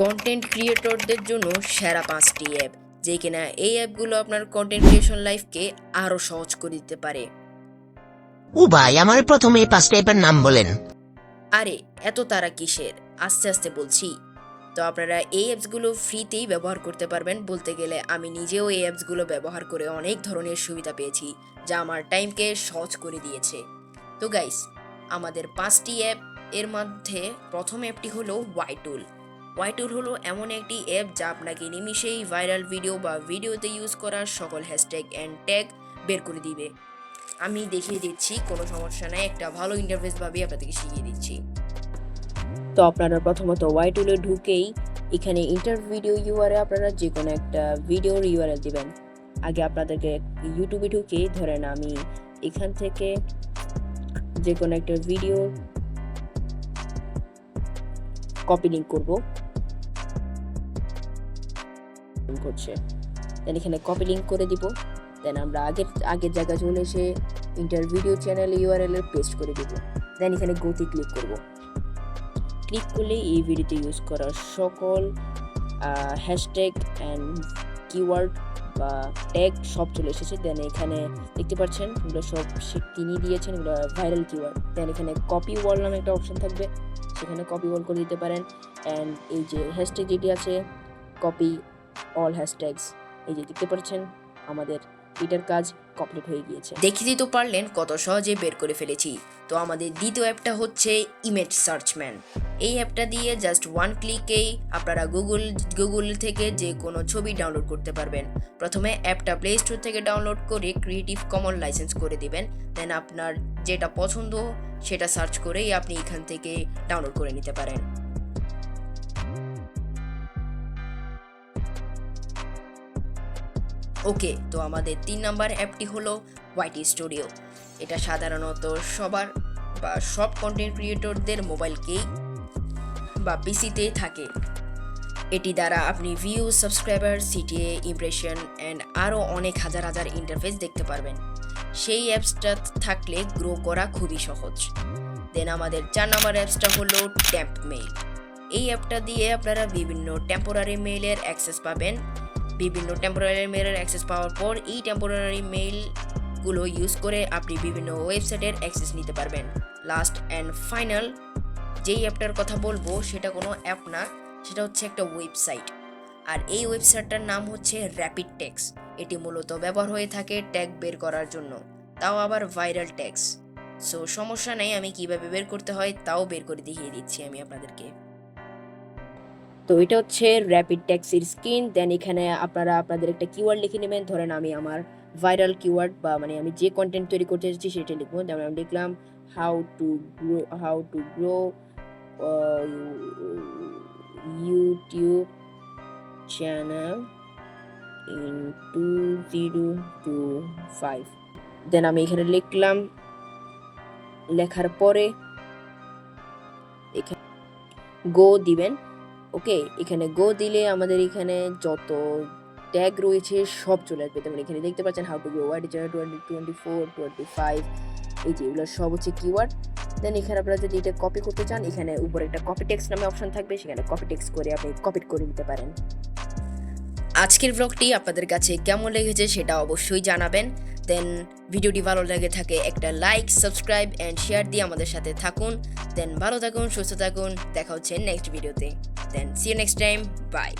Content ক্রিয়েটরদের জন্য সেরা 5টি অ্যাপ, যে কিনা এই অ্যাপগুলো আপনার কন্টেন্ট ক্রিয়েশন লাইফকে আরো সহজ করে দিতে পারে। ও ভাই, আমার প্রথমে এই 5টা অ্যাপের নাম বলেন। আরে এত তারা কিসের, আস্তে আস্তে বলছি। তো আপনারা এই অ্যাপসগুলো ফ্রিতেই ব্যবহার করতে পারবেন। বলতে গেলে আমি নিজেও এই অ্যাপসগুলো ব্যবহার করে অনেক ধরনের সুবিধা পেয়েছি, যা আমার টাইমকে সহজ করে দিয়েছে। তো গাইস, আমাদের 5টি অ্যাপ এর মধ্যে প্রথম অ্যাপটি হলো ওয়াইটুল। ওয়াইটুল হলো এমন একটি অ্যাপ যা আপনাকে নিমিশেই ভাইরাল ভিডিও বা ভিডিওতে ইউজ করার সকল হ্যাশট্যাগ অ্যান্ড ট্যাগ বের করে দিবে। আমি দেখিয়ে দিচ্ছি, কোনো সমস্যা নাই, একটা ভালো ইন্টারফেস ভাবে আপনাদেরকে শিখিয়ে দিচ্ছি। তো আপনারা প্রথমত ওয়াইটুলে ঢুকেই এখানে ইন্টার ভিডিও ইউআরএল আপনারা যে কোনো একটা ভিডিওর ইউআরএল দিবেন। আগে আপনাদেরকে ইউটিউবে ঢুকে ধরেন আমি এখান থেকে যে কোনো একটা ভিডিও কপি লিংক করবো, করছে দেন এখানে কপি লিংক করে দিব। দেন আমরা আগের জায়গায় চলে এসে ইন্টার ভিডিও চ্যানেল ইউআরএল এর পেস্ট করে দিব। দেন এখানে গোতে ক্লিক করব। ক্লিক করলে এই ভিডিওতে ইউজ করা সকল হ্যাশট্যাগ অ্যান্ড কিওয়ার্ড বা ট্যাগ সব চলে এসেছে। দেন এখানে দেখতে পাচ্ছেন এগুলো সব তিনি দিয়েছেন, এগুলো ভাইরাল কিওয়ার্ড। দেন এখানে কপি ওয়াল নামে একটা অপশন থাকবে, সেখানে কপি ওয়াল করে দিতে পারেন। অ্যান্ড এই যে হ্যাশট্যাগ যেটি আছে কপি অল হ্যাশট্যাগস, এই যে দেখতে পাচ্ছেন আমাদের এটার কাজ কমপ্লিট হয়ে গিয়েছে। দেখিয়ে তো পারলেন কত সহজে বের করে ফেলেছি। তো আমাদের দ্বিতীয় অ্যাপটা হচ্ছে ইমেজ সার্চম্যান। এই অ্যাপটা দিয়ে জাস্ট ওয়ান ক্লিকেই আপনারা গুগল থেকে যে কোনো ছবি ডাউনলোড করতে পারবেন। প্রথমে অ্যাপটা প্লে স্টোর থেকে ডাউনলোড করে ক্রিয়েটিভ কমন লাইসেন্স করে দিবেন। দেন আপনার যেটা পছন্দ সেটা সার্চ করেই আপনি এখান থেকে ডাউনলোড করে নিতে পারেন। ওকে, তো আমাদের 3 নাম্বার অ্যাপটি হলো ওয়াইটি স্টুডিও। এটা সাধারণত সব কন্টেন্ট ক্রিয়েটরদের মোবাইলকেই বা পিসিতেই থাকে। এটি দ্বারা আপনি view, subscriber, CTA, impression and আরও অনেক হাজার ইন্টারফেস দেখতে পারবেন। সেই অ্যাপসটা থাকলে গ্রো করা খুবই সহজ। দেন আমাদের 4 নাম্বার অ্যাপসটা হলো টেম্প মেইল। এই অ্যাপটা দিয়ে আপনারা বিভিন্ন টেম্পোরারি মেইলের অ্যাক্সেস পাবেন। বিভিন্ন টেম্পোরারি মেইলের অ্যাক্সেস পাওয়ার পর এই টেম্পোরারি মেইলগুলো ইউজ করে আপনি বিভিন্ন ওয়েবসাইটের অ্যাক্সেস নিতে পারবেন। লাস্ট অ্যান্ড ফাইনাল যেই অ্যাপটার কথা বলবো সেটা কোনো অ্যাপ না, সেটা হচ্ছে একটা ওয়েবসাইট। আর এই ওয়েবসাইটটার নাম হচ্ছে র্যাপিড টেক্স। এটি মূলত ব্যবহার হয়ে থাকে ট্যাগ বের করার জন্য, তাও আবার ভাইরাল ট্যাগস। সো সমস্যা নেই, আমি কিভাবে বের করতে হয় তাও বের করে দেখিয়ে দিচ্ছি আমি আপনাদেরকে। তো এটা হচ্ছে র্যাপিড ট্যাক্সির স্ক্রিন। দেন এখানে আপনারা আপনাদের একটা কিওয়ার্ড লিখে নেবেন। ধরেন আমি আমার ভাইরাল কিওয়ার্ড বা আমি যে কন্টেন্ট তৈরি করতে চাচ্ছি সেটা লিখবো। যেমন আমি লিখলাম how to grow YouTube channel in 2025। দেন আমি এখানে লিখলাম, লেখার পরে এখানে গো দিবেন। ওকে, এখানে গো দিলে আমাদের এখানে যত ট্যাগ রয়েছে সব চলে আসবে। তেমন এখানে দেখতে পাচ্ছেন how to grow wide channel 2024, 25, এই যে এগুলো সব হচ্ছে কিওয়ার্ড। দেন এখানে আপনারা যদি এটা কপি করতে চান, এখানে উপরে একটা কপি টেক্সট নামে অপশন থাকবে, সেখানে কপি টেক্সট করে আপনি কপি করে নিতে পারেন। আজকের ব্লগটি আপনাদের কাছে কেমন লেগেছে সেটা অবশ্যই জানাবেন। দেন ভিডিওটি ভালো লেগে থাকে একটা লাইক, সাবস্ক্রাইব অ্যান্ড শেয়ার দিয়ে আমাদের সাথে থাকুন। দেন ভালো থাকুন, সুস্থ থাকুন, দেখা হচ্ছে নেক্সট ভিডিওতে। Then see you next time, by.